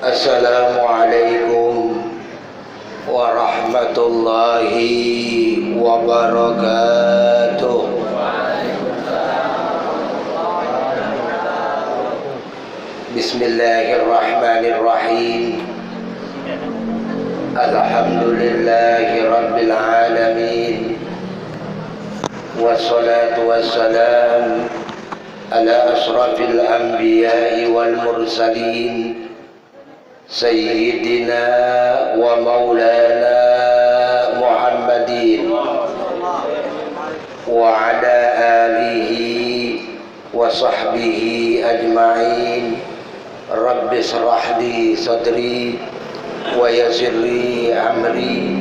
Assalamualaikum warahmatullahi wabarakatuh. Bismillahirrahmanirrahim. Alhamdulillahi rabbil alamin. Wassalatu wassalam ala asrafil anbiya'i wal mursalin Sayyidina wa maulana Muhammadin wa ala alihi wa sahbihi ajma'in. Rabbi shrah li sadri wa yassir li amri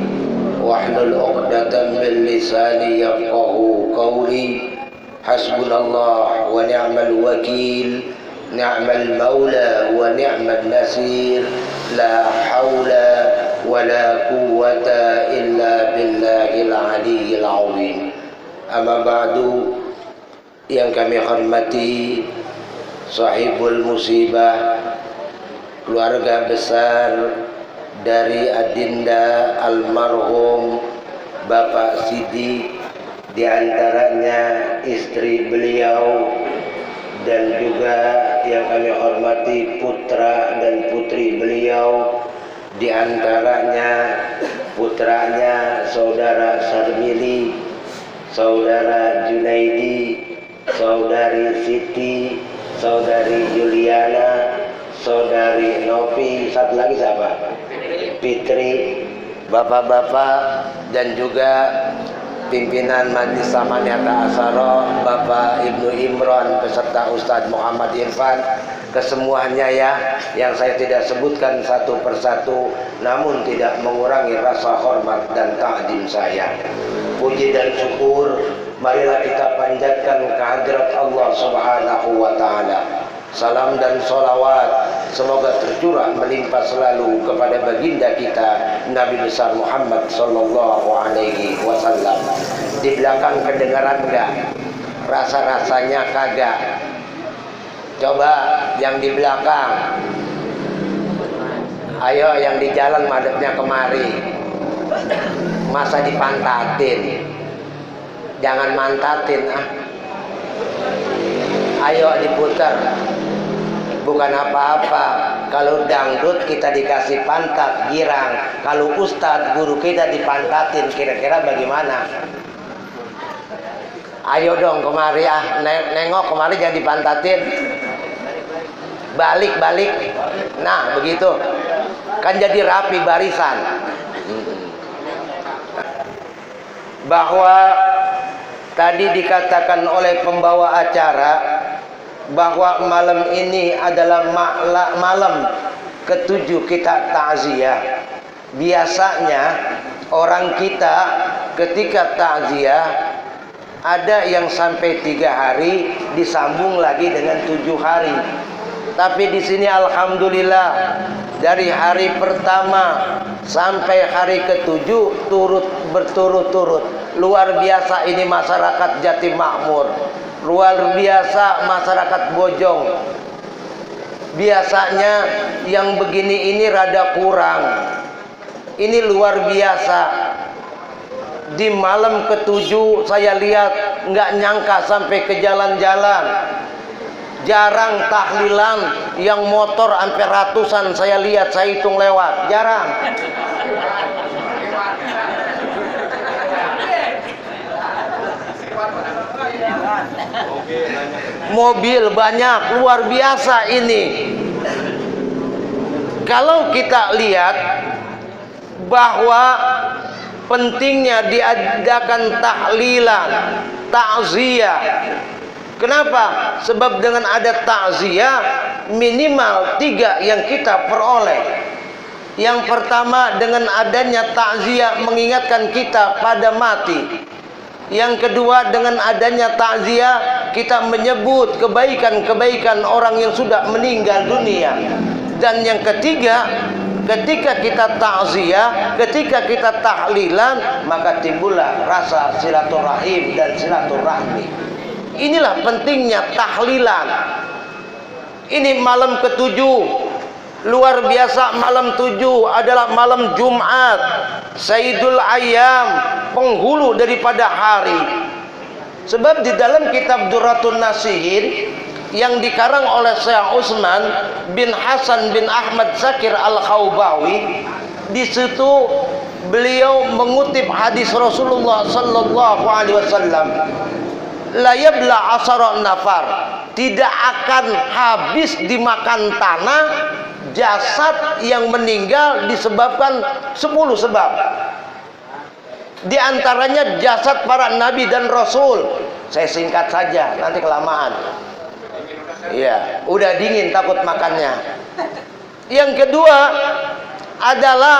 wahlul 'uqdatam min lisani yafqahu qawli. Hasbunallah wa ni'mal wakil, ni'mal maula wa ni'mal nasir, la haula wa la quwwata illa billahil aliyyil azim. Amma ba'du, yang kami hormati sahibul musibah, keluarga besar dari adinda almarhum Bapak Sidik, di antaranya istri beliau, dan juga yang kami hormati putra dan putri beliau, di antaranya putranya saudara Sarmili, saudara Junaidi, saudari Siti, saudari Juliana, saudari Novi, satu lagi siapa? Fitri, bapak-bapak, dan juga pimpinan Majelis Samaniata Asyara, Bapak Ibnu Imran beserta Ustadz Muhammad Irfan, kesemuanya ya, yang saya tidak sebutkan satu persatu, namun tidak mengurangi rasa hormat dan ta'zim saya. Puji dan syukur marilah kita panjatkan kehadirat Allah Subhanahu wa ta'ala. Salam dan sholawat semoga tercurah melimpah selalu kepada baginda kita Nabi besar Muhammad sallallahu alaihi wasallam. Di belakang kedengaran enggak? Rasa-rasanya kagak. Coba yang di belakang. Ayo yang di jalan madepnya kemari. Masa dipantatin? Jangan mantatin ah. Ayo diputar. Bukan apa-apa kalau dangdut kita dikasih pantat girang, kalau ustadz guru kita dipantatin, kira-kira bagaimana? Ayo dong kemari ah, nengok kemari jangan dipantatin. Balik. Nah begitu kan jadi rapi barisan. Bahwa tadi dikatakan oleh pembawa acara bahwa malam ini adalah malam ketujuh kita takziah. Biasanya orang kita ketika takziah ada yang sampai 3 hari disambung lagi dengan 7 hari. Tapi di sini alhamdulillah dari hari pertama sampai hari ke-7 berturut-turut. Luar biasa ini masyarakat Jatim Makmur. Luar biasa masyarakat Bojong. Biasanya yang begini ini rada kurang. Ini luar biasa. Di malam ke-7 saya lihat nggak nyangka sampai ke jalan-jalan. Jarang tahlilan yang motor sampai ratusan saya lihat, saya hitung lewat. Jarang. Mobil banyak, luar biasa ini. Kalau kita lihat bahwa pentingnya diadakan tahlilan, takziah. Kenapa? Sebab dengan ada takziah minimal 3 yang kita peroleh. Yang pertama, dengan adanya takziah mengingatkan kita pada mati. Yang kedua, dengan adanya takziah kita menyebut kebaikan-kebaikan orang yang sudah meninggal dunia. Dan yang ketiga, ketika kita takziah, ketika kita tahlilan, maka timbullah rasa silaturahim dan silaturahmi. Inilah pentingnya tahlilan. Ini malam ke-7 Luar biasa, malam 7 adalah malam Jumat, Sayyidul Ayyam, penghulu daripada hari. Sebab di dalam kitab Durratun Nasihin yang dikarang oleh Syekh Utsman bin Hasan bin Ahmad Zakir Al-Khawbawi, di situ beliau mengutip hadis Rasulullah sallallahu alaihi wasallam, la yabla asara nafar, tidak akan habis dimakan tanah jasad yang meninggal disebabkan 10 sebab. Di antaranya jasad para nabi dan rasul. Saya singkat saja, nanti kelamaan. Iya, udah dingin takut makannya. Yang kedua adalah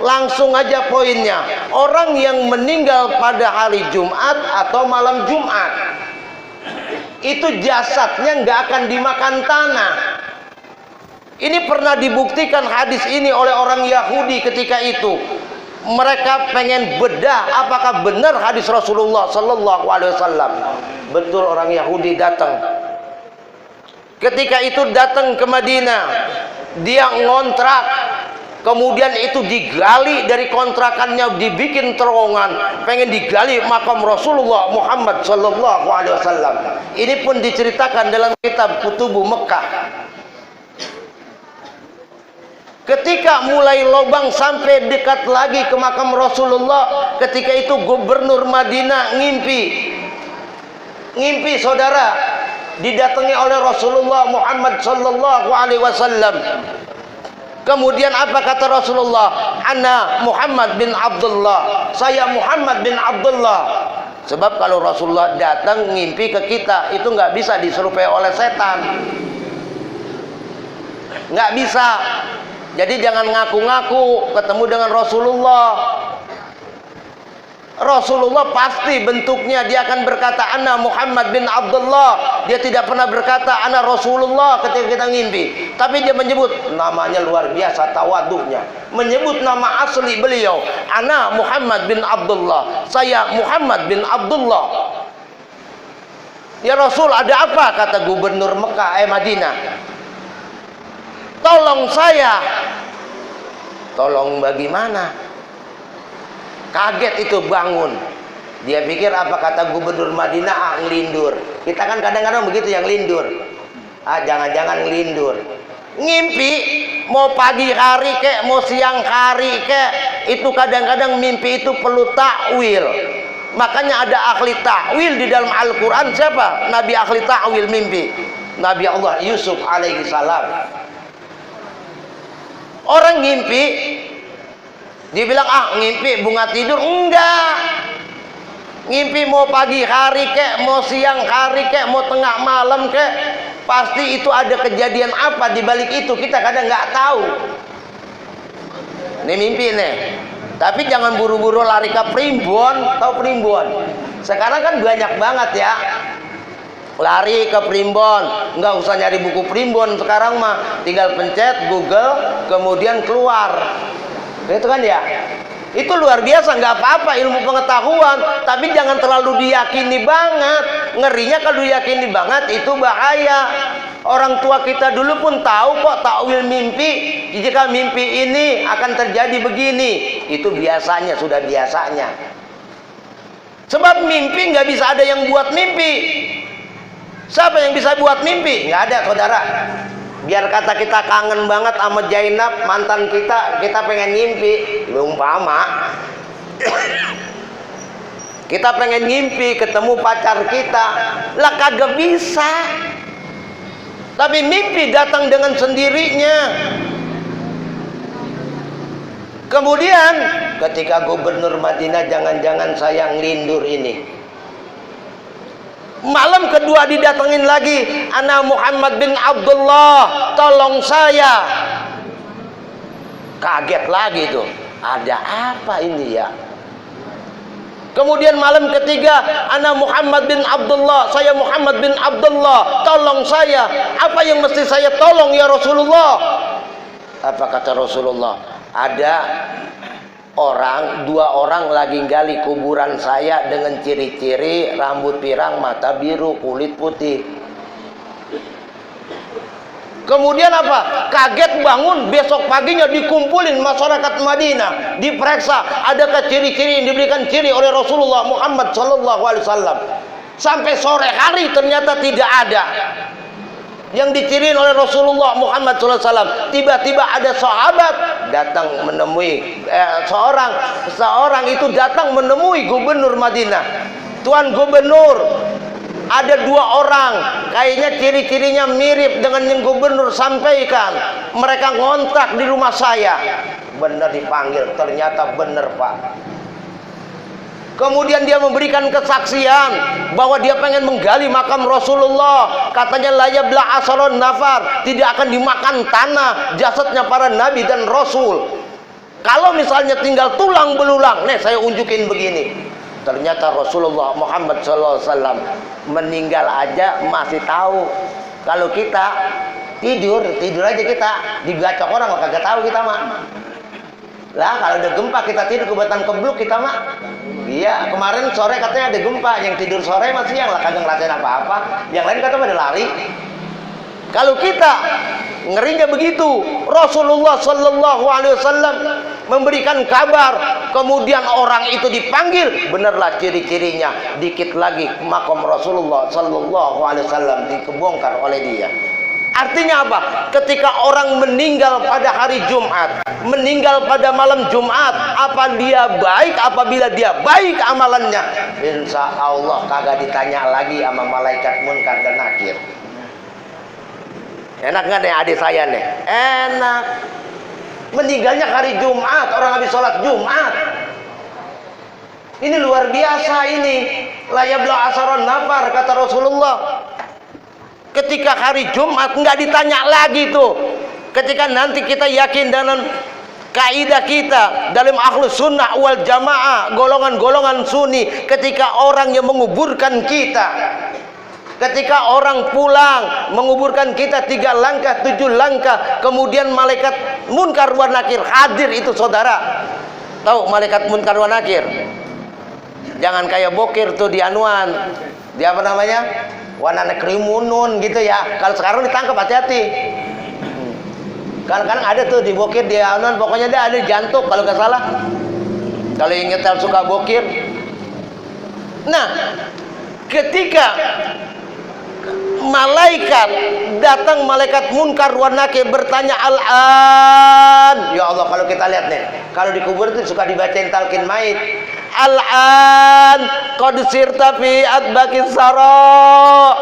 langsung aja poinnya, orang yang meninggal pada hari Jumat atau malam Jumat, itu jasadnya nggak akan dimakan tanah. Ini pernah dibuktikan hadis ini oleh orang Yahudi ketika itu. Mereka pengen bedah apakah benar hadis Rasulullah sallallahu alaihi wasallam. Betul, orang Yahudi datang. Ketika itu datang ke Madinah, dia ngontrak. Kemudian itu digali dari kontrakannya, dibikin terowongan, pengen digali makam Rasulullah Muhammad sallallahu alaihi wasallam. Ini pun diceritakan dalam kitab Kutubu Mekah. Ketika mulai lobang sampai dekat lagi ke makam Rasulullah, ketika itu gubernur Madinah ngimpi saudara, didatangi oleh Rasulullah Muhammad sallallahu alaihi wasallam. Kemudian apa kata Rasulullah? Ana Muhammad bin Abdullah, saya Muhammad bin Abdullah. Sebab kalau Rasulullah datang ngimpi ke kita, itu nggak bisa diserupai oleh setan, nggak bisa. Jadi jangan ngaku-ngaku ketemu dengan Rasulullah. Rasulullah pasti bentuknya dia akan berkata ana Muhammad bin Abdullah. Dia tidak pernah berkata ana Rasulullah ketika kita ngimpi. Tapi dia menyebut namanya, luar biasa tawadunya. Menyebut nama asli beliau, ana Muhammad bin Abdullah, saya Muhammad bin Abdullah. Ya Rasul, ada apa? Kata gubernur Madinah. Tolong saya. Tolong bagaimana? Kaget itu bangun. Dia pikir apa kata gubernur Madinah? Ngelindur. Kita kan kadang-kadang begitu, yang lindur. Jangan-jangan ngelindur. Ngimpi, mau pagi hari kek, mau siang hari kek, itu kadang-kadang mimpi itu perlu takwil. Makanya ada ahli takwil di dalam Al-Quran. Siapa? Nabi ahli takwil mimpi. Nabi Allah Yusuf alaihi salam. Orang ngimpi, dia bilang ngimpi bunga tidur. Enggak. Ngimpi mau pagi hari kek, mau siang hari kek, mau tengah malam kek, pasti itu ada kejadian apa di balik itu, kita kadang nggak tahu. Ini mimpi nih. Tapi jangan buru-buru lari ke primbon. Tahu primbon? Sekarang kan banyak banget ya. Lari ke primbon, nggak usah nyari buku primbon sekarang mah, tinggal pencet Google kemudian keluar, itu kan ya. Itu luar biasa, nggak apa-apa ilmu pengetahuan, tapi jangan terlalu diyakini banget. Ngerinya kalau diyakini banget itu bahaya. Orang tua kita dulu pun tahu kok takwil mimpi, jika mimpi ini akan terjadi begini, itu biasanya, sudah biasanya. Sebab mimpi nggak bisa ada yang buat mimpi. Siapa yang bisa buat mimpi? Nggak ada, saudara. Biar kata kita kangen banget sama Jainab, mantan kita pengen ngimpi. Umpama kita pengen ngimpi ketemu pacar kita, lah kagak bisa. Tapi mimpi datang dengan sendirinya. Kemudian ketika gubernur Madinah, jangan-jangan saya ngelindur ini. Malam kedua didatengin lagi, ana Muhammad bin Abdullah, tolong saya. Kaget lagi tuh, ada apa ini ya? Kemudian malam ketiga, ana Muhammad bin Abdullah, saya Muhammad bin Abdullah, tolong saya. Apa yang mesti saya tolong ya Rasulullah? Apa kata Rasulullah? Ada dua orang lagi gali kuburan saya dengan ciri-ciri rambut pirang, mata biru, kulit putih. Kemudian apa? Kaget bangun, besok paginya dikumpulin masyarakat Madinah, diperiksa, adakah ciri-ciri yang diberikan ciri oleh Rasulullah Muhammad sallallahu alaihi wasallam. Sampai sore hari ternyata tidak ada yang diciriin oleh Rasulullah Muhammad sallallahu alaihi wasallam. Tiba-tiba ada sahabat datang menemui seorang itu datang menemui gubernur Madinah. Tuan gubernur, ada 2 orang, kayaknya ciri-cirinya mirip dengan yang gubernur sampaikan. Mereka ngontrak di rumah saya. Benar dipanggil, ternyata benar Pak. Kemudian dia memberikan kesaksian bahwa dia pengen menggali makam Rasulullah. Katanya la yabla asron nafar, tidak akan dimakan tanah jasadnya para nabi dan rasul. Kalau misalnya tinggal tulang belulang, nih saya unjukin begini. Ternyata Rasulullah Muhammad SAW meninggal aja masih tahu. Kalau kita tidur aja kita digacok orang kagak tahu kita mah. Lah kalau ada gempa kita tidur kebetulan kebluk kita mah. Iya, kemarin sore katanya ada gempa, yang tidur sore masih yang lah kagak ngerasain apa-apa. Yang lain kata pada lari. Kalau kita ngerinya begitu, Rasulullah sallallahu alaihi wasallam memberikan kabar, kemudian orang itu dipanggil, benarlah ciri-cirinya. Dikit lagi makam Rasulullah sallallahu alaihi wasallam dikebongkar oleh dia. Artinya apa? Ketika orang meninggal pada hari Jumat, meninggal pada malam Jumat, apa dia baik? Apabila dia baik amalannya, insya Allah kagak ditanya lagi sama malaikat munkar dan nakir. Enak nggak nih adik saya nih? Enak. Meninggalnya hari Jumat, orang habis sholat Jumat. Ini luar biasa ini. La yabla asaron nafar, kata Rasulullah. Ketika hari Jumat nggak ditanya lagi tuh. Ketika nanti kita yakin dengan kaidah kita dalam ahlus sunnah wal jamaah, golongan-golongan sunni, ketika orang yang menguburkan kita, ketika orang pulang menguburkan kita 3 langkah 7 langkah, kemudian malaikat munkar wa nakir hadir, itu saudara. Tahu malaikat munkar wa nakir? Jangan kayak bokir tuh di anuan. Dia apa namanya? Wanana krimunun gitu ya. Kalau sekarang ditangkap hati-hati. Kadang-kadang ada tuh di bokir di anuan, pokoknya dia ada jantung kalau nggak salah. Kalau yang nyetel suka bokir. Nah, ketika malaikat datang, malaikat munkar wa nakir bertanya al-an. Ya Allah, kalau kita lihat nih, kalau di kubur itu suka dibacain talqin maut. Al-an qad sirta fi adbaqis sara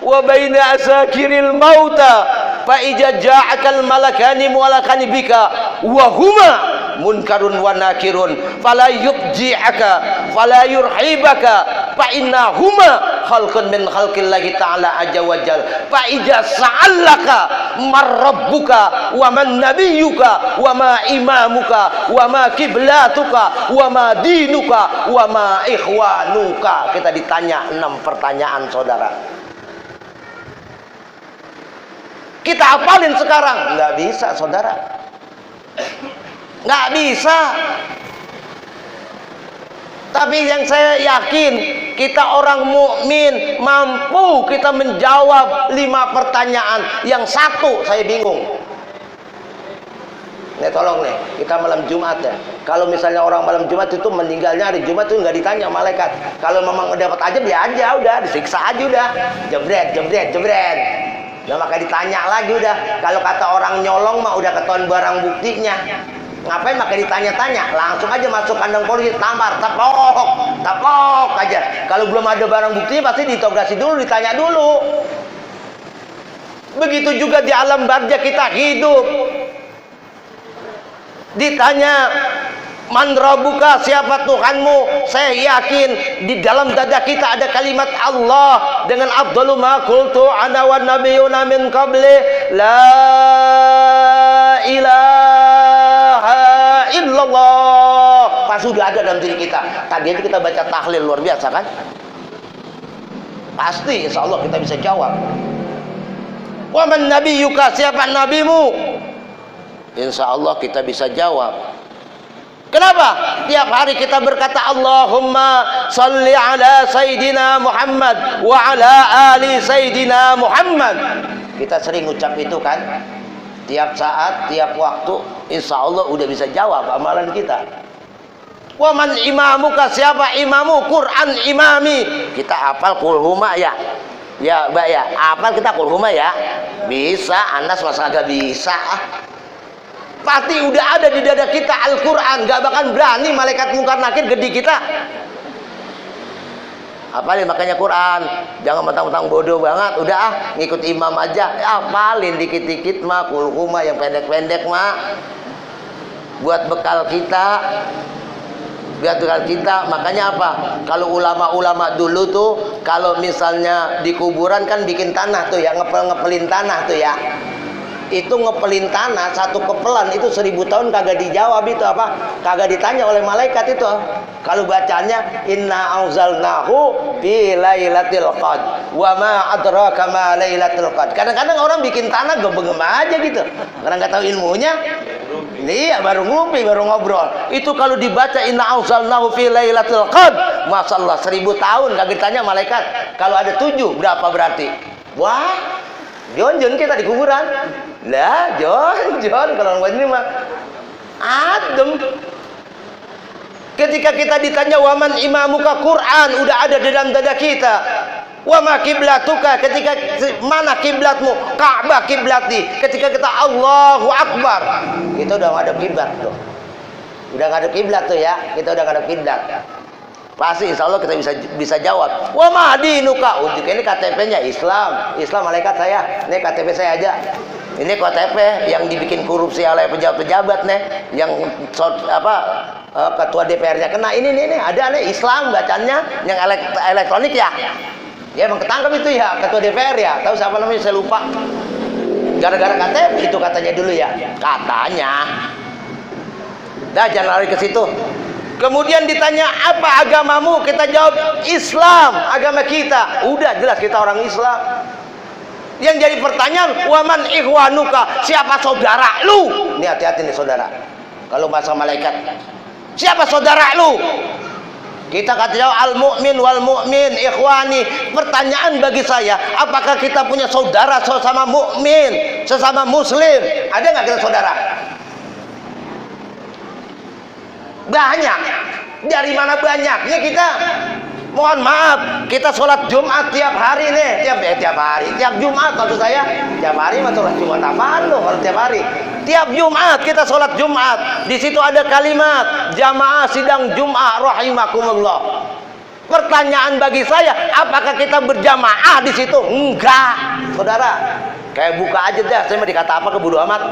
wa baina asakiril mauta fa ija ja'akal malakani mu'alakani bika wa huma munkarun wa nakirun fala yubji'aka fala yurhibaka fa innahuma khalqun min khalqillahi ta'ala azza wa jalla fa ija sa'allaka marrabbuka wa man nabiyyuka wa ma imamuka wa ma kiblatuka wa ma dinuka wa ma ikhwanuka. Kita ditanya 6 pertanyaan saudara. Kita hafalin sekarang? Nggak bisa saudara, nggak bisa. Tapi yang saya yakin, kita orang mukmin mampu kita menjawab 5 pertanyaan. Yang 1 saya bingung. Nih tolong nih, kita malam Jumat ya. Kalau misalnya orang malam Jumat itu meninggalnya hari Jumat itu nggak ditanya malaikat. Kalau memang dapat aja dia aja udah disiksa aja udah. Jebret. Nah maka ditanya lagi udah. Kalau kata orang nyolong mah udah ketahuan barang buktinya. Ngapain maka ditanya-tanya? Langsung aja masuk kandang polisi, tampar, taplok aja. Kalau belum ada barang buktinya pasti ditogasi dulu, ditanya dulu. Begitu juga di alam barzah kita hidup. Ditanya, man rabbuka, siapa Tuhanmu? Saya yakin di dalam dada kita ada kalimat Allah dengan afdalu ma qultu ana wan nabiyyuna min qabli la ilaha illallah. Pas sudah ada dalam diri kita. Tadi aja kita baca tahlil luar biasa kan? Pasti insya Allah kita bisa jawab. Wa man nabiyyuka, siapa nabimu? Insya Allah kita bisa jawab. Kenapa? Tiap hari kita berkata Allahumma salli ala Sayyidina Muhammad wa ala ali Sayyidina Muhammad. Kita sering ucap itu kan, tiap saat, tiap waktu, insya Allah udah bisa jawab amalan kita. Waman imamuka, siapa imamu? Quran imami. Kita hafal kulhuma ya, ya mbak ya, hafal kita kulhuma ya. Bisa, Anas masa agak bisa. Pasti udah ada di dada kita Al-Quran, gak bakal berani malaikat mungkar nakir gede kita. Hafalin makanya Quran, jangan mentang-mentang bodoh banget, udah ngikut imam aja. Hafalin dikit-dikit mah, kulhuma yang pendek-pendek mah, buat bekal kita. Makanya apa? Kalau ulama-ulama dulu tuh, kalau misalnya di kuburan kan bikin tanah tuh ya, ngepelin tanah tuh ya. Itu ngepelin tanah, satu kepelan itu 1000 tahun kagak dijawab itu apa? Kagak ditanya oleh malaikat itu. Kalau bacanya inna anzalnahu fi lailatul qadr wa ma adraka ma lailatul qadr. Kadang-kadang orang bikin tanah gem-gem aja gitu. Karena nggak tahu ilmunya. Iya, baru ngumpi, baru ngobrol. Itu kalau dibaca inna anzalnahu fi lailatul qadr, masyaallah 1000 tahun kagak ditanya malaikat. Kalau ada 7 berapa berarti? Wah, John kita di kuburan. Lah, John kalau orang ini mah adem. Ketika kita ditanya waman imamuka, Quran udah ada di dalam dada kita. Wa ma kiblatuka, ketika mana kiblatmu? Ka'bah kiblati. Ketika kita Allahu Akbar, kita udah ngadep kiblat tuh. Udah ngadep kiblat tuh ya. Kita udah ngadep kiblat. Pasti insya Allah kita bisa jawab. Wa ma dinuka, ujuk ini KTP-nya Islam. Islam malaikat saya. Ini KTP saya aja. Ini KTP yang dibikin korupsi oleh pejabat-pejabat nih, yang ketua DPR-nya kena. Ini ada nih Islam bacanya yang elektronik ya. Ya emang ketangkep itu ya ketua DPR ya. Tahu siapa namanya saya lupa. Gara-gara KTP itu katanya dulu ya. Katanya. Dah jangan lari ke situ. Kemudian ditanya apa agamamu, kita jawab Islam, agama kita. Udah jelas kita orang Islam. Yang jadi pertanyaan, waman ikhwanuka, siapa saudara lu? Ini hati-hati nih saudara. Kalau bahasa malaikat, siapa saudara lu? Kita kata jawab al-mu'min wal mu'min ikhwani. Pertanyaan bagi saya, apakah kita punya saudara sesama mukmin, sesama muslim? Ada nggak kita saudara? Banyak. Dari mana banyaknya kita? Mohon maaf, kita sholat Jumat tiap hari nih, tiap Jumat maksud saya. Tiap hari mah sholat Jumat apaan lo kalau tiap hari? Tiap Jumat kita sholat Jumat. Di situ ada kalimat jamaah sidang Jumat rahimakumullah. Pertanyaan bagi saya, apakah kita berjamaah di situ? Enggak, saudara. Kayak buka aja dah, saya mau dikata apa ke bodo amat.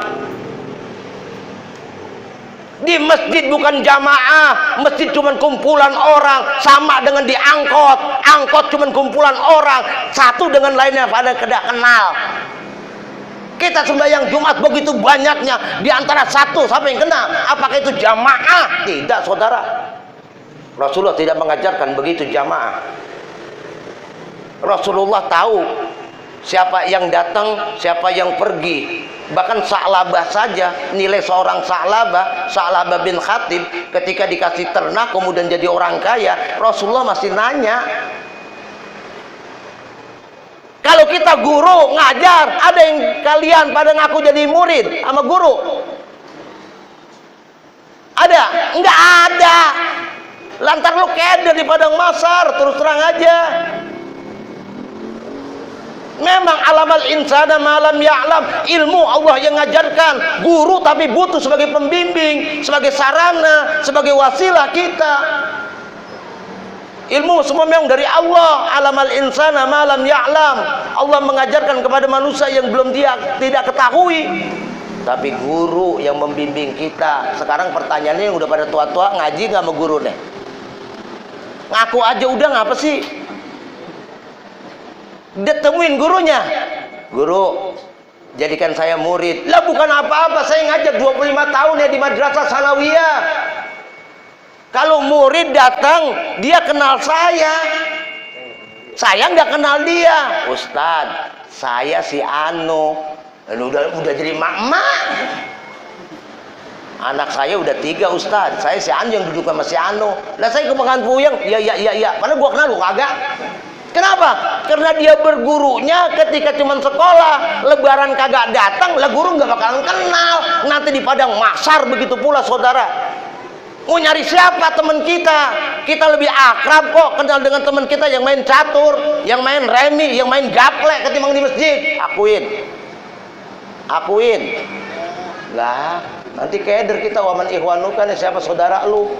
Di masjid bukan jamaah, masjid cuma kumpulan orang, sama dengan di angkot, angkot cuma kumpulan orang, satu dengan lainnya pada tidak kenal. Kita sembahyang Jumat begitu banyaknya, di antara satu sampai yang kenal, apakah itu jamaah? Tidak, saudara. Rasulullah tidak mengajarkan begitu jamaah. Rasulullah tahu siapa yang datang, siapa yang pergi. Bahkan Sa'labah saja, nilai seorang Sa'labah bin Khatib ketika dikasih ternak kemudian jadi orang kaya, Rasulullah masih nanya. Kalau kita guru ngajar, ada yang kalian pada ngaku jadi murid sama guru? Ada? Enggak ada. Lantar lu keder di padang mahsyar, terus terang aja. Memang alamal insana malam ya'lam, ilmu Allah yang ngajarkan. Guru tapi butuh sebagai pembimbing, sebagai sarana, sebagai wasilah kita. Ilmu semua memang dari Allah. Alamal insana malam ya'lam, Allah mengajarkan kepada manusia yang belum dia tidak ketahui. Tapi guru yang membimbing kita. Sekarang pertanyaannya yang udah pada tua-tua, ngaji nggak sama guru deh? Ngaku aja udah, ngapa sih? Ditemuin gurunya, guru jadikan saya murid. Lah bukan apa-apa, saya ngajar 25 tahun ya di madrasah sanawiyah. Kalau murid datang, dia kenal saya nggak kenal dia. Ustadz, saya si Anu. Udah jadi mak-mak. Anak saya udah 3 Ustadz, saya si Anu yang duduk sama si Anu. Lah saya kebangan puyeng, iya. Mana gua kenal lu kagak? Kenapa? Karena dia bergurunya ketika cuman sekolah, lebaran kagak datang, lah guru nggak bakalan kenal. Nanti di padang mahsyar begitu pula saudara. Mau nyari siapa teman kita? Kita lebih akrab kok kenal dengan teman kita yang main catur, yang main remi, yang main gaplek ketimbang di masjid. Akuin. Lah, nanti keder kita, waman ikhwanuka, siapa saudara lu.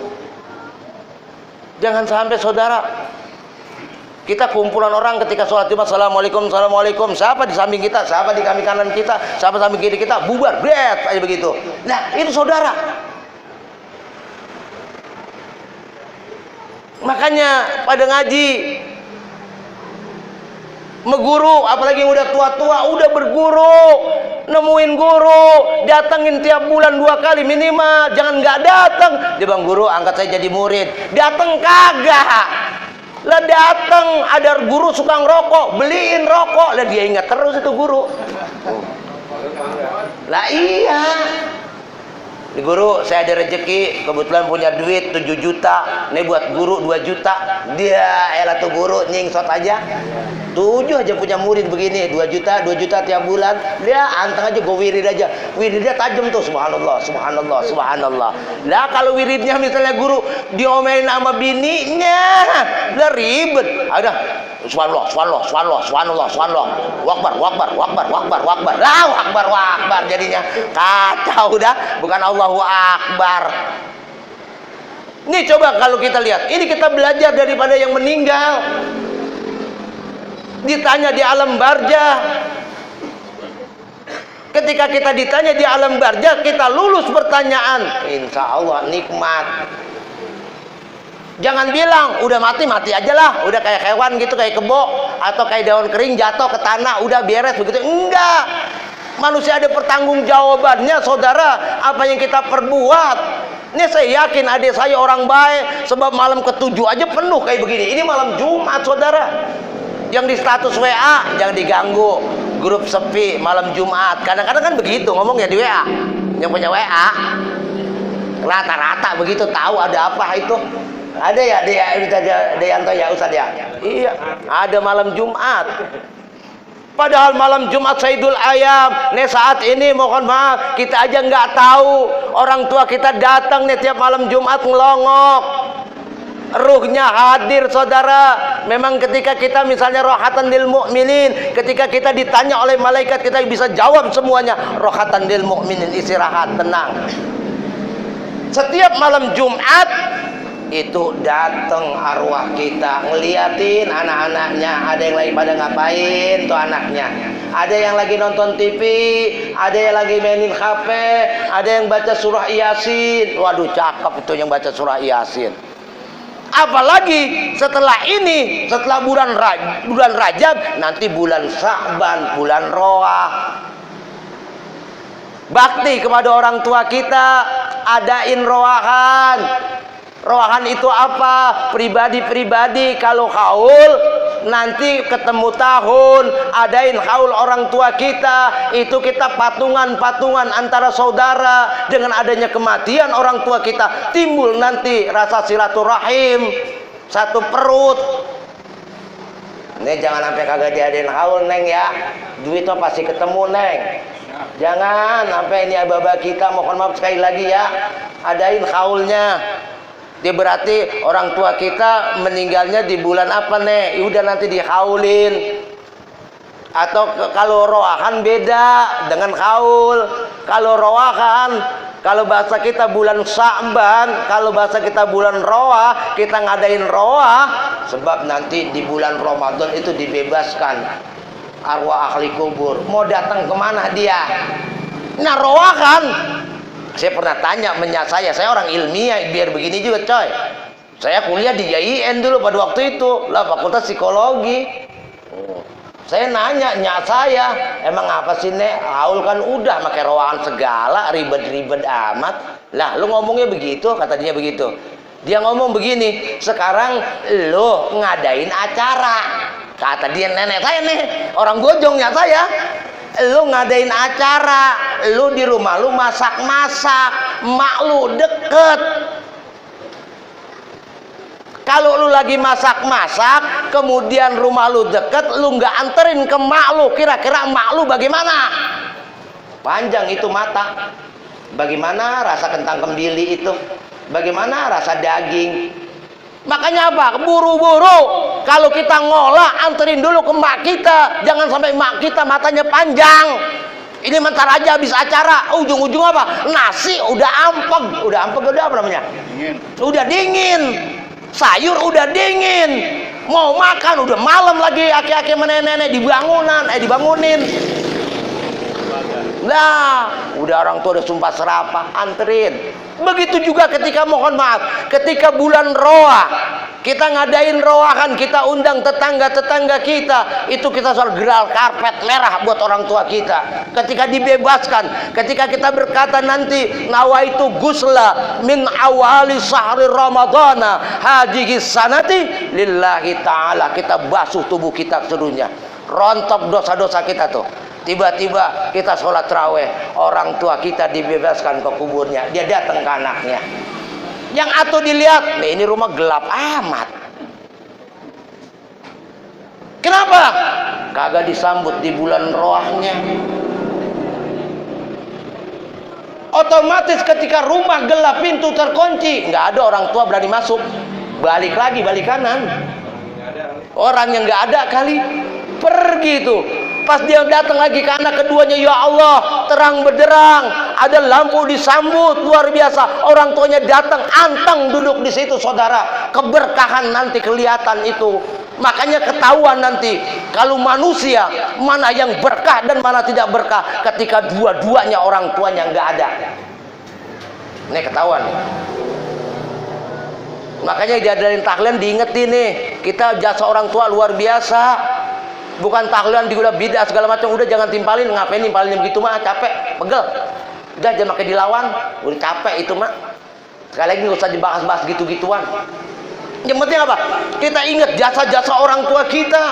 Jangan sampai saudara kita kumpulan orang ketika sholat Jumat, assalamualaikum, assalamualaikum, siapa di samping kita, siapa di kami kanan kita, siapa samping kiri kita, bubar, bret aja begitu. Nah, itu saudara. Makanya pada ngaji meguru, apalagi yang udah tua-tua, udah berguru, nemuin guru, datengin tiap bulan 2 kali minimal, jangan nggak datang. Dia bang guru, angkat saya jadi murid. Datang kagak? Lah datang, ada guru suka ngerokok, beliin rokok, lah dia ingat terus itu guru. Lah iya. Di guru, saya ada rezeki, kebetulan punya duit 7 juta, nih buat guru 2 juta. Dia elah tuh guru nyingsot aja. 7 aja punya murid begini, 2 juta tiap bulan. Dia anteng aja, gue wirid aja. Wiridnya tajam tuh, subhanallah, subhanallah, subhanallah. Lah kalau wiridnya misalnya guru diomelin sama bininya, lah ribet. Ada subhanallah, subhanallah, subhanallah, subhanallah, subhanallah. Wakbar, wakbar, wakbar, wakbar, wakbar. Lah wakbar, wakbar jadinya. Kacau dah, bukan Allahu Akbar. Nih coba kalau kita lihat, ini kita belajar daripada yang meninggal. Ditanya di alam barzah. Ketika kita ditanya di alam barzah, kita lulus pertanyaan, insya Allah nikmat. Jangan bilang udah mati aja lah, udah kayak hewan gitu, kayak kebo atau kayak daun kering jatuh ke tanah udah beres begitu. Enggak. Manusia ada pertanggungjawabannya saudara, apa yang kita perbuat. Ini saya yakin adik saya orang baik, sebab malam ke-7 aja penuh kayak begini. Ini malam Jumat saudara. Yang di status WA jangan diganggu, grup sepi malam Jumat. Kadang-kadang kan begitu ngomongnya di WA. Yang punya WA rata-rata begitu, tahu ada apa itu. Ada ya Deyanto ya Ustaz ya? Iya, ada malam Jumat. Padahal malam Jumat Sayyidul Ayam. Nih saat ini mohon maaf, kita aja nggak tahu. Orang tua kita datang nih tiap malam Jumat ngelongok. Ruhnya hadir saudara. Memang ketika kita misalnya rohatan lil mu'minin, ketika kita ditanya oleh malaikat, kita bisa jawab semuanya. Rohatan lil mu'minin, istirahat, tenang. Setiap malam Jumat itu datang arwah kita, ngeliatin anak-anaknya. Ada yang lagi pada ngapain tuh anaknya, ada yang lagi nonton TV, ada yang lagi mainin HP, ada yang baca surah Yasin. Waduh cakep itu yang baca surah Yasin. Apalagi setelah ini, setelah bulan Rajab, nanti bulan Sya'ban, bulan Roah. Bakti kepada orang tua kita, adain roahan. Roahan itu apa? Pribadi-pribadi. Kalau haul, nanti ketemu tahun, adain haul orang tua kita. Itu kita patungan-patungan antara saudara. Dengan adanya kematian orang tua kita, timbul nanti rasa silaturahim, satu perut. Ini jangan sampai kagak diadain haul neng ya. Duitnya pasti ketemu neng. Jangan sampai ini ababa kita, mohon maaf sekali lagi ya, adain haulnya. Dia berarti orang tua kita meninggalnya di bulan apa nih? Udah nanti dihaulin. Atau kalau roahan beda dengan haul. Kalau roahan, kalau bahasa kita bulan Sya'ban, kalau bahasa kita bulan Roah, kita ngadain roah sebab nanti di bulan Ramadan itu dibebaskan arwah ahli kubur. Mau datang kemana dia? Nah roahan. Saya pernah tanya menyak saya orang ilmiah biar begini juga coy. Saya kuliah di IAIN dulu pada waktu itu, lah fakultas psikologi. Saya nanya nyak saya, emang apa sih nek? Haul kan udah pakai roangan segala, ribet-ribet amat. Lah lu ngomongnya begitu, kata dia begitu. Dia ngomong begini, sekarang lu ngadain acara. Kata dia nenek saya nih, orang Bojongnya saya. Lu ngadain acara, lu di rumah lu masak-masak, mak lu deket. Kalau lu lagi masak-masak, kemudian rumah lu deket, lu nggak anterin ke mak lu, kira-kira mak lu bagaimana? Panjang itu mata. Bagaimana rasa kentang kembili itu? Bagaimana rasa daging? Makanya apa? Buru-buru. Kalau kita ngolah, anterin dulu ke mak kita. Jangan sampai mak kita matanya panjang. Ini mentar aja habis acara, ujung-ujung apa? Nasi udah ampeg. Udah ampeg udah apa namanya? Dingin. Udah dingin. Sayur udah dingin. Mau makan udah malam lagi, aki-aki nenek-nenek dibangunin. Nah, udah orang tua udah sumpah serapah, anterin. Begitu juga ketika, mohon maaf, ketika bulan Roah, kita ngadain roahan, kita undang tetangga-tetangga kita, itu kita soal geral karpet merah buat orang tua kita. Ketika dibebaskan, ketika kita berkata nanti nawaitu gusla min awali sahri ramadana hadhihi sanati lillahi ta'ala, kita basuh tubuh kita seluruhnya, rontok dosa-dosa kita tuh. Tiba-tiba kita sholat raweh, orang tua kita dibebaskan ke kuburnya, dia datang ke anaknya. Yang atuh dilihat, nih ini rumah gelap amat. Kenapa? Kagak disambut di bulan roahnya. Otomatis ketika rumah gelap, pintu terkunci, nggak ada orang tua berani masuk. Balik lagi, balik kanan. Orang yang nggak ada kali pergi tuh. Pas dia datang lagi ke anak keduanya, ya Allah, terang benderang, ada lampu disambut, luar biasa. Orang tuanya datang, anteng duduk di situ, saudara. Keberkahan nanti kelihatan itu. Makanya ketahuan nanti kalau manusia mana yang berkah dan mana tidak berkah ketika dua-duanya orang tuanya nggak ada. Ini ketahuan. Makanya diadain tahlilan, diingetin nih, kita jasa orang tua luar biasa. Bukan tahlilan digunakan bidah segala macam, udah jangan timpalin, ngapain nimpalin begitu mah, capek, pegel. Udah jangan pakai dilawan, udah capek itu mah. Sekali lagi nggak usah dibahas-bahas gitu-gituan. Yang penting apa? Kita ingat jasa-jasa orang tua kita.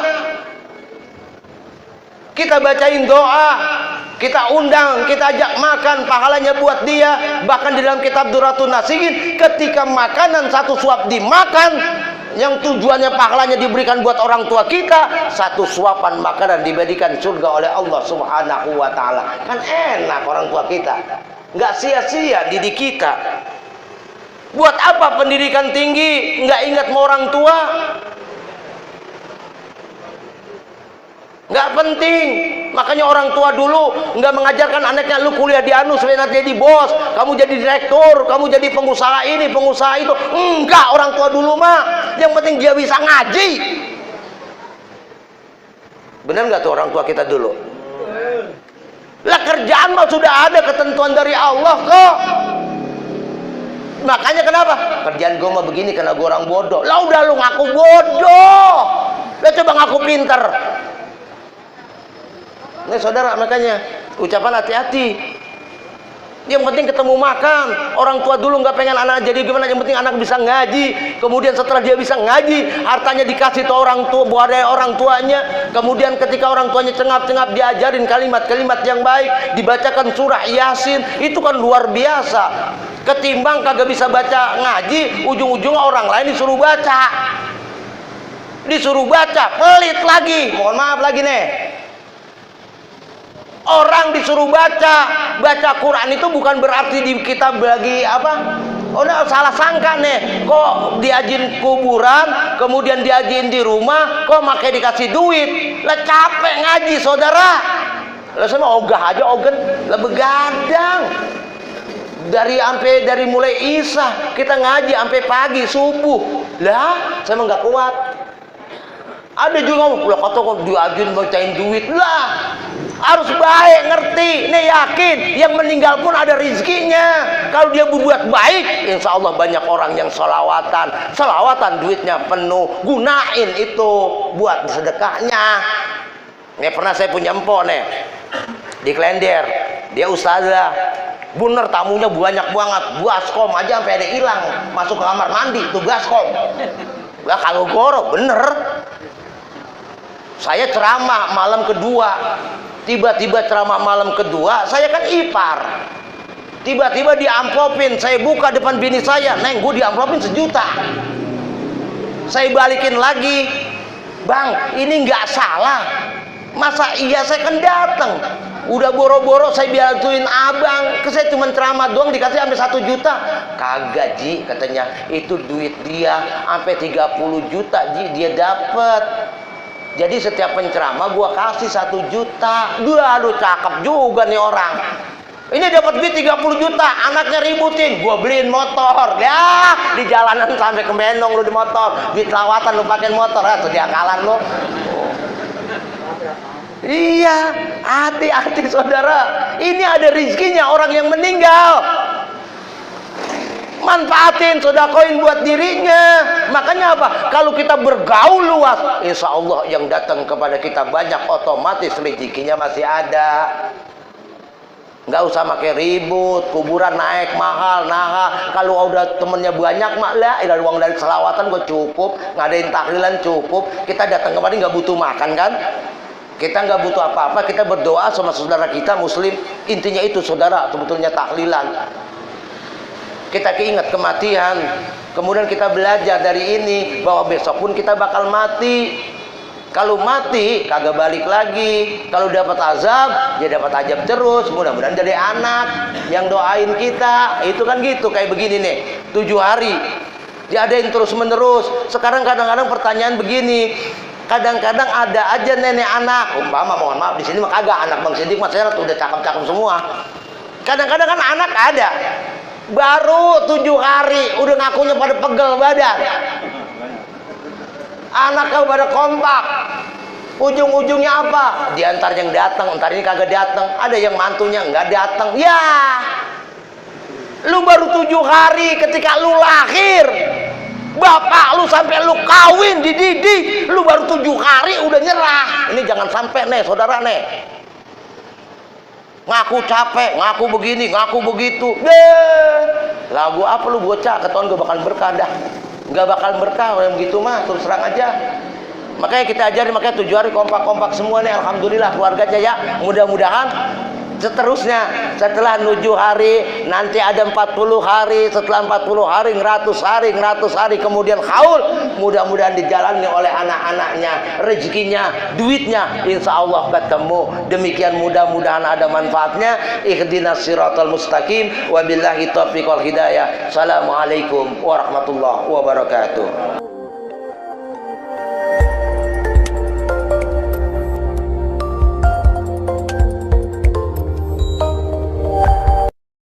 Kita bacain doa, kita undang, kita ajak makan, pahalanya buat dia. Bahkan di dalam kitab Duratun Nasihin, ketika makanan satu suap dimakan, yang tujuannya pahalanya diberikan buat orang tua kita, satu suapan makanan diberikan surga oleh Allah Subhanahu wa ta'ala. Kan enak orang tua kita, nggak sia-sia didik kita. Buat apa pendidikan tinggi nggak ingat sama orang tua? Nggak penting. Makanya orang tua dulu nggak mengajarkan anaknya, lu kuliah di anu supaya nanti jadi bos, kamu jadi direktur, kamu jadi pengusaha ini, pengusaha itu. Enggak, orang tua dulu mah yang penting dia bisa ngaji. Benar nggak tuh orang tua kita dulu? Lah kerjaan mah sudah ada ketentuan dari Allah kok. Makanya kenapa? Kerjaan gue mah begini karena gue orang bodoh. Lah udah lu ngaku bodoh, lah coba ngaku pinter. Nih saudara, makanya ucapan hati-hati. Yang penting ketemu makan. Orang tua dulu nggak pengen anak jadi gimana, yang penting anak bisa ngaji. Kemudian setelah dia bisa ngaji, hartanya dikasih ke orang tua, buat orang tuanya. Kemudian ketika orang tuanya cengap-cengap, diajarin kalimat-kalimat yang baik, dibacakan surah Yasin. Itu kan luar biasa. Ketimbang kagak bisa baca ngaji, ujung-ujungnya orang lain disuruh baca. Disuruh baca, pelit lagi. Mohon maaf lagi nih. Orang disuruh baca Quran itu bukan berarti di kita bagi apa? Oh, nah, salah sangka nih. Kok diajin kuburan, kemudian diajin di rumah, kok makai dikasih duit? Lah capek ngaji, saudara. Lah sama ogah aja ogen, lah begadang. Dari mulai Isya kita ngaji sampai pagi subuh. Lah, saya mah nggak kuat. Ada juga lah kata kok diajin bacain duit lah. Harus baik, ngerti, nih yakin yang meninggal pun ada rizkinya. Kalau dia berbuat baik, insya Allah banyak orang yang selawatan duitnya penuh, gunain itu buat sedekahnya. Nih pernah saya punya empok nih di Klender, dia ustazah, bener tamunya banyak banget, baskom aja sampai ada hilang masuk ke kamar mandi itu baskom. Lah kalau goro bener. Saya ceramah malam kedua, tiba-tiba ceramah malam kedua, saya kan ipar, tiba-tiba diamplopin, saya buka depan bini saya, neng gue diamplopin 1 juta. Saya balikin lagi, Bang, ini nggak salah. Masa iya saya kan datang. Udah boro-boro saya bantuin abang, saya cuma ceramah doang dikasih sampai 1 juta. Kagak Ji, katanya itu duit dia sampai 30 juta Ji dia dapat. Jadi setiap penceramah gua kasih 1 juta. Aduh cakep juga nih orang. Ini dapat duit 30 juta, anaknya ributin, gua beliin motor. Ya, di jalanan sampai ke Benong lu di motor, duit lawatan lu pakai motor, tuh dia kalan lu. Iya, hati-hati saudara. Ini ada rizkinya orang yang meninggal. Manfaatin, sodakoin buat dirinya. Makanya apa? Kalau kita bergaul luas, insya Allah yang datang kepada kita banyak, otomatis rezekinya masih ada. Nggak usah pakai ribut, kuburan naik mahal, nah kalau udah temennya banyak mak lah, uang dari selawatan gue cukup, ngadain tahlilan cukup. Kita datang kemari nggak butuh makan kan? Kita nggak butuh apa-apa, kita berdoa sama saudara kita muslim. Intinya itu saudara, sebetulnya tahlilan. Kita keinget kematian, kemudian kita belajar dari ini bahwa besok pun kita bakal mati. Kalau mati kagak balik lagi. Kalau dapat azab, ya dapat azab terus. Mudah-mudahan jadi anak yang doain kita. Itu kan gitu, kayak begini nih, 7 hari diadain terus menerus. Sekarang kadang-kadang pertanyaan begini, kadang-kadang ada aja nenek anak, umpama mohon maaf di sini mah kagak, anak Bang Sidik mas saya udah cakep-cakep semua. Kadang-kadang kan anak ada, baru 7 hari udah ngakunya pada pegel badan. Anaknya pada kompak. Ujung-ujungnya apa? Diantar yang datang, entar ini kagak datang. Ada yang mantunya nggak datang. Ya, lu baru 7 hari ketika lu lahir. Bapak lu sampai lu kawin, dididik, lu baru 7 hari udah nyerah. Ini jangan sampai nih saudara nih, ngaku capek, ngaku begini, ngaku begitu. Deh, lagu apa lu bocah, ketahuan gak bakal berkah dah. Gak bakal berkah yang begitu mah, terus terang aja. Makanya kita ajarin, makanya 7 hari kompak-kompak semua nih, alhamdulillah keluarganya ya. Mudah-mudahan seterusnya setelah 7 hari nanti ada 40 hari, setelah 40 hari 100 hari, kemudian haul, mudah-mudahan dijalani oleh anak-anaknya, rezekinya, duitnya insya Allah ketemu. Demikian, mudah-mudahan ada manfaatnya. Ihdinas siratal mustaqim, wabillahi taufiq wal hidayah. Assalamualaikum warahmatullahi wabarakatuh.